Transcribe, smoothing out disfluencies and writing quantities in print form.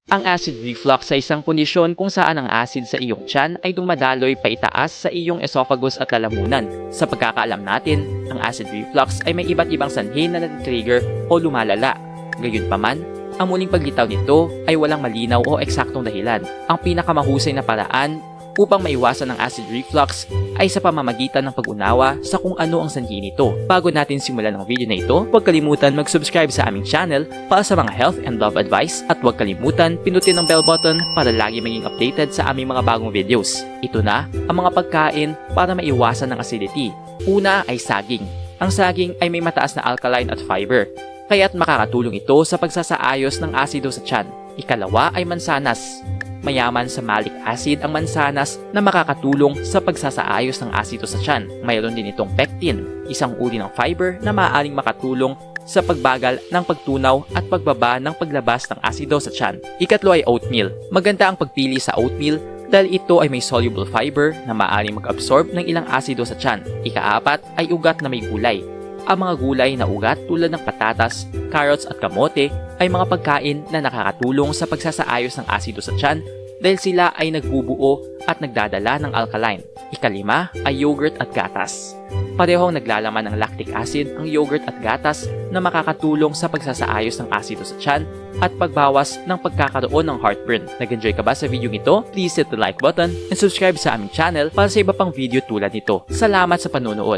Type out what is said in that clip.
Ang acid reflux ay isang kondisyon kung saan ang acid sa iyong tiyan ay dumadaloy paitaas sa iyong esophagus at lalamunan. Sa pagkakaalam natin, ang acid reflux ay may iba't ibang sanhi na nag-trigger o lumalala. Gayunpaman, ang muling paglitaw nito ay walang malinaw o eksaktong dahilan. Ang pinakamahusay na paraan upang maiwasan ang acid reflux ay sa pamamagitan ng pag-unawa sa kung ano ang sanhi nito. Bago natin simulan ang video na ito, huwag kalimutan mag-subscribe sa aming channel para sa mga health and love advice at huwag kalimutan pindutin ang bell button para lagi maging updated sa aming mga bagong videos. Ito na ang mga pagkain para maiwasan ang acidity. Una ay saging. Ang saging ay may mataas na alkaline at fiber, kaya't makakatulong ito sa pagsasaayos ng asido sa tiyan. Ikalawa ay mansanas. Mayaman sa malic acid ang mansanas na makakatulong sa pagsasaayos ng asido sa tiyan. Mayroon din itong pectin, isang uri ng fiber na maaaring makatulong sa pagbagal ng pagtunaw at pagbaba ng paglabas ng asido sa tiyan. Ikatlo ay oatmeal. Maganda ang pagpili sa oatmeal dahil ito ay may soluble fiber na maaaring mag-absorb ng ilang asido sa tiyan. Ikaapat ay ugat na may gulay. Ang mga gulay na ugat tulad ng patatas, carrots at kamote ay mga pagkain na nakakatulong sa pagsasaayos ng asido sa tiyan dahil sila ay nagbubuo at nagdadala ng alkaline. Ikalima ay yogurt at gatas. Parehong naglalaman ng lactic acid ang yogurt at gatas na makakatulong sa pagsasaayos ng asido sa tiyan at pagbawas ng pagkakaroon ng heartburn. Nag-enjoy ka ba sa video ito? Please hit the like button and subscribe sa aming channel para sa iba pang video tulad nito. Salamat sa panonood!